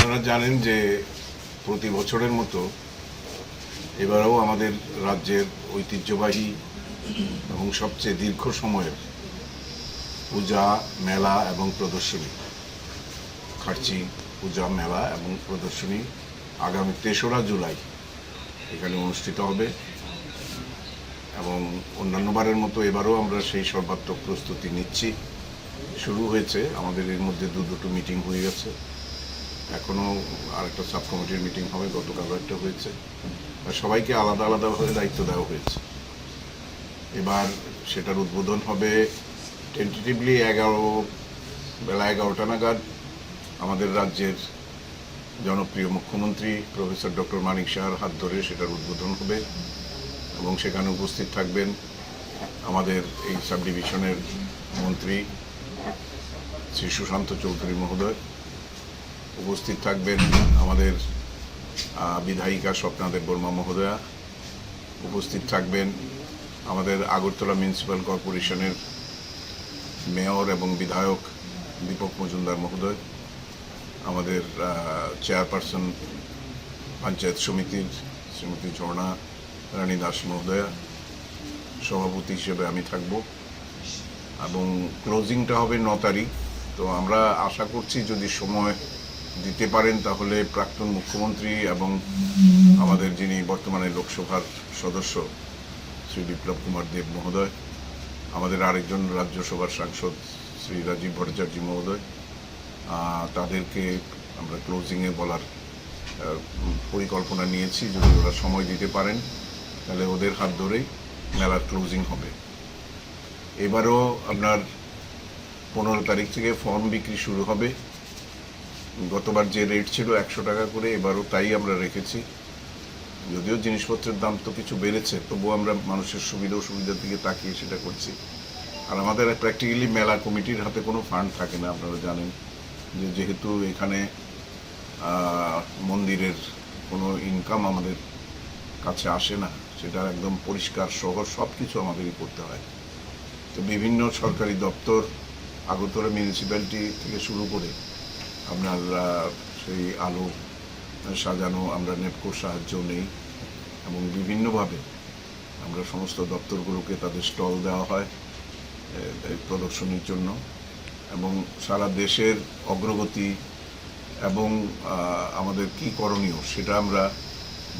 আপনারা জানেন যে প্রতি বছরের মতো এবারেও আমাদের রাজ্যের ঐতিহ্যবাহী এবং সবচেয়ে দীর্ঘ সময়ের পূজা, মেলা এবং প্রদর্শনী, খার্চি পূজা, মেলা এবং প্রদর্শনী আগামী ৩রা জুলাই এখানে অনুষ্ঠিত হবে। এবং অন্যান্যবারের মতো এবারও আমরা সেই সর্বাত্মক প্রস্তুতি নিচ্ছি। শুরু হয়েছে আমাদের, এর মধ্যে দুটো মিটিং হয়ে গেছে, এখনও আরেকটা সাব কমিটির মিটিং হবে, গতকাল একটা হয়েছে। আর সবাইকে আলাদা আলাদাভাবে দায়িত্ব দেওয়া হয়েছে। এবার সেটার উদ্বোধন হবে টেন্টেটিভলি বেলা 11টা নাগাদ। আমাদের রাজ্যের জনপ্রিয় মুখ্যমন্ত্রী প্রফেসর ডক্টর মানিক সাহার হাত ধরে সেটার উদ্বোধন হবে এবং সেখানে উপস্থিত থাকবেন আমাদের এই সাব ডিভিশনের মন্ত্রী শ্রী সুশান্ত চৌধুরী মহোদয়, উপস্থিত থাকবেন আমাদের বিধায়িকা স্বপ্নাদেব বর্মা মহোদয়া, উপস্থিত থাকবেন আমাদের আগরতলা মিউনিসিপ্যাল কর্পোরেশনের মেয়র এবং বিধায়ক দীপক মজুমদার মহোদয়, আমাদের চেয়ারপারসন পঞ্চায়েত সমিতির শ্রীমতী ঝর্ণা রানী দাস মহোদয়া, সভাপতি হিসেবে আমি থাকব এবং ক্লোজিংটা হবে 9 তারিখ। তো আমরা আশা করছি যদি সময় দিতে পারেন তাহলে প্রাক্তন মুখ্যমন্ত্রী এবং আমাদের যিনি বর্তমানে লোকসভার সদস্য শ্রী বিপ্লব কুমার দেব মহোদয়, আমাদের আরেকজন রাজ্যসভার সাংসদ শ্রী রাজীব ভট্টাচার্য মহোদয়, তাদেরকে আমরা ক্লোজিংয়ে বলার পরিকল্পনা নিয়েছি। যদি ওরা সময় দিতে পারেন তাহলে ওদের হাত ধরেই মেলার ক্লোজিং হবে। এবারও আপনার 15 তারিখ থেকে ফর্ম বিক্রি শুরু হবে। গতবার যে রেট ছিল 100 টাকা করে, এবারও তাই আমরা রেখেছি। যদিও জিনিসপত্রের দাম তো কিছু বেড়েছে, তবুও আমরা মানুষের সুবিধা অসুবিধার দিকে তাকিয়ে সেটা করছি। আর আমাদের প্র্যাকটিক্যালি মেলা কমিটির হাতে কোনো ফান্ড থাকে না। আপনারা জানেন যে যেহেতু এখানে মন্দিরের কোনো ইনকাম আমাদের কাছে আসে না, সেটা একদম পরিষ্কার শহর সব কিছু আমাদেরই করতে হয়। তো বিভিন্ন সরকারি দপ্তর, আগরতলা মিউনিসিপ্যালিটি থেকে শুরু করে আপনার সেই আলো সাজানো, আমরা নেপকোর সাহায্য নেই এবং বিভিন্নভাবে আমরা সমস্ত দপ্তরগুলোকে তাদের স্টল দেওয়া হয় প্রদর্শনীর জন্য। এবং সারা দেশের অগ্রগতি এবং আমাদের কী করণীয় সেটা আমরা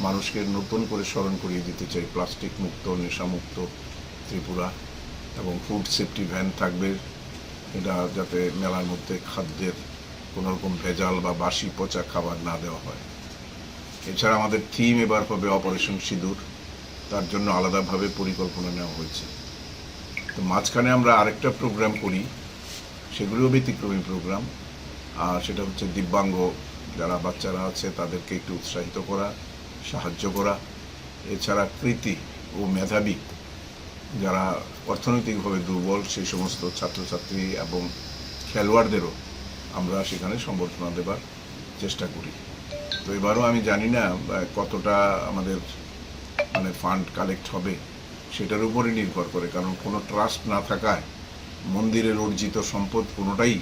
মানুষকে নতুন করে স্মরণ করিয়ে দিতে চাই। প্লাস্টিক মুক্ত, নেশামুক্ত ত্রিপুরা এবং ফুড সেফটি ভ্যান থাকবে, এটা যাতে মেলার মধ্যে খাদ্যের কোনোরকম ভেজাল বা বাসি পচা খাবার না দেওয়া হয়। এছাড়া আমাদের থিম এবার হবে অপারেশন সিঁদুর, তার জন্য আলাদাভাবে পরিকল্পনা নেওয়া হয়েছে। তো মাঝখানে আমরা আরেকটা প্রোগ্রাম করি, সেগুলিও ব্যতিক্রমী প্রোগ্রাম, আর সেটা হচ্ছে দিব্যাঙ্গ যারা বাচ্চারা আছে তাদেরকে একটু উৎসাহিত করা, সাহায্য করা। এছাড়া কৃতি ও মেধাবী যারা অর্থনৈতিকভাবে দুর্বল সেই সমস্ত ছাত্রছাত্রী এবং খেলোয়াড়দেরও আমরা সেখানে সম্বর্ধনা দেবার চেষ্টা করি। তো এবারও আমি জানি না কতটা আমাদের ফান্ড কালেক্ট হবে, সেটার উপরে নির্ভর করে, কারণ কোনো ট্রাস্ট না থাকায় মন্দিরের অর্জিত সম্পদ কোনোটাই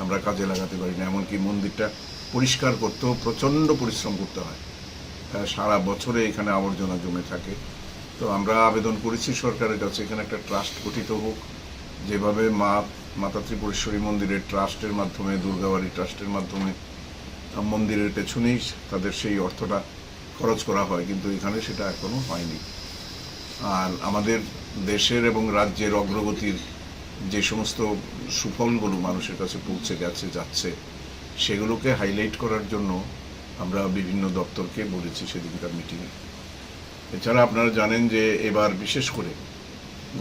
আমরা কাজে লাগাতে পারি না। এমনকি মন্দিরটা পরিষ্কার করতেও প্রচণ্ড পরিশ্রম করতে হয়, সারা বছরে এখানে আবর্জনা জমে থাকে। তো আমরা আবেদন করেছি সরকারের কাছে এখানে একটা ট্রাস্ট গঠিত হোক, যেভাবে মাতা ত্রিপুরেশ্বরী মন্দিরের ট্রাস্টের মাধ্যমে, দুর্গাবাড়ি ট্রাস্টের মাধ্যমে মন্দিরের পেছনেই তাদের সেই অর্থটা খরচ করা হয়, কিন্তু এখানে সেটা এখনও হয়নি। আর আমাদের দেশের এবং রাজ্যের অগ্রগতির যে সমস্ত সুফলগুলো মানুষের কাছে পৌঁছে যাচ্ছে সেগুলোকে হাইলাইট করার জন্য আমরা বিভিন্ন দপ্তরকে বলেছি সেদিনকার মিটিংয়ে। এছাড়া আপনারা জানেন যে এবার বিশেষ করে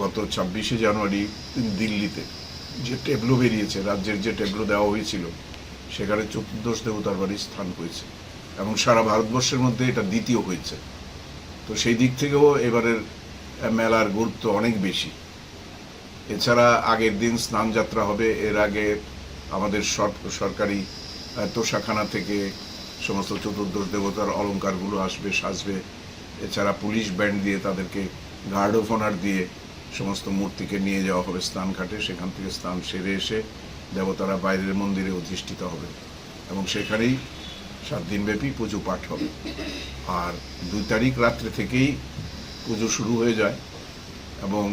গত 26শে জানুয়ারি দিল্লিতে যে ট্যাবলো বেরিয়েছে, রাজ্যের যে ট্যাবলো দেওয়া হয়েছিল, সেখানে চতুর্দশ দেবতার বাড়ির স্থান হয়েছে এবং সারা ভারতবর্ষের মধ্যে এটা দ্বিতীয় হয়েছে। তো সেই দিক থেকেও এবারের মেলার গুরুত্ব অনেক বেশি। এছাড়া আগের দিন স্নান যাত্রা হবে, এর আগে আমাদের সরকারি তোষাখানা থেকে সমস্ত চতুর্দশ দেবতার অলঙ্কারগুলো আসবে, সাজবে। এছাড়া পুলিশ ব্যান্ড দিয়ে তাদেরকে গার্ড অফ অনার দিয়ে সমস্ত মূর্তিকে নিয়ে যাওয়া হবে স্নানঘাটে। সেখান থেকে স্নান সেরে এসে দেবতারা বাইরের মন্দিরে অধিষ্ঠিত হবে এবং সেখানেই 7 দিনব্যাপী পুজো পাঠ হবে। আর 2 তারিখ রাত্রে থেকেই পুজো শুরু হয়ে যায় এবং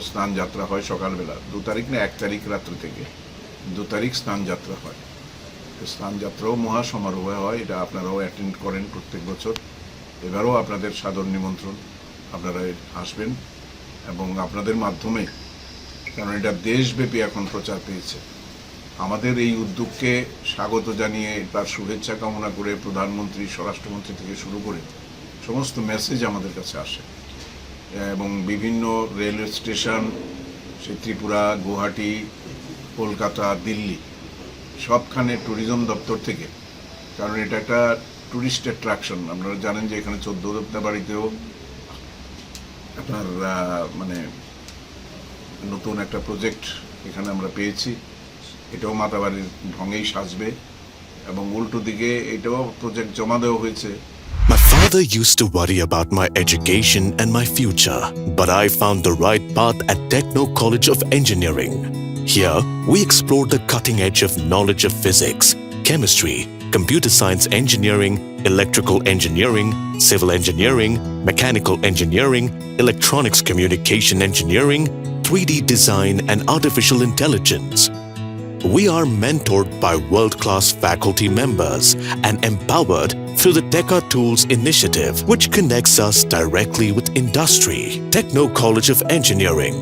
স্নান যাত্রা হয় সকালবেলা। 2 তারিখ না 1 তারিখ রাত্রে থেকে 2 তারিখ স্নান যাত্রা হয়। স্নান যাত্রাও মহা সমারোহে হয়, এটা আপনারাও অ্যাটেন্ড করেন প্রত্যেক বছর। এবারও আপনাদের সাদর নিমন্ত্রণ, আপনারা আসবেন এবং আপনাদের মাধ্যমে, কারণ এটা দেশব্যাপী এখন প্রচার পেয়েছে, আমাদের এই উদ্যোগকে স্বাগত জানিয়ে তার শুভেচ্ছা কামনা করে প্রধানমন্ত্রী, স্বরাষ্ট্রমন্ত্রী থেকে শুরু করে সমস্ত মেসেজ আমাদের কাছে আসে এবং বিভিন্ন রেলওয়ে স্টেশন, সেই ত্রিপুরা, গুয়াহাটি, কলকাতা, দিল্লি, সবখানে ট্যুরিজম দপ্তর থেকে, কারণ এটা একটা ট্যুরিস্ট অ্যাট্রাকশন। আপনারা জানেন যে এখানে 14 বাড়িতেও আপনার মানে নতুন একটা প্রজেক্ট এখানে আমরা পেয়েছি, এটাও মাতাবাড়ির ঢঙেই সাজবে এবং উল্টো দিকে এটাও প্রজেক্ট জমা দেওয়া হয়েছে। My father used to worry about my education and my future, but I found the right path at Techno College of Engineering. Here, we explored the cutting edge of knowledge of physics, chemistry, computer science engineering, electrical engineering, civil engineering, mechanical engineering, electronics communication engineering, 3D design, and artificial intelligence. We are mentored by world-class faculty members and empowered through the Teka Tools initiative, which connects us directly with industry. Techno College of Engineering,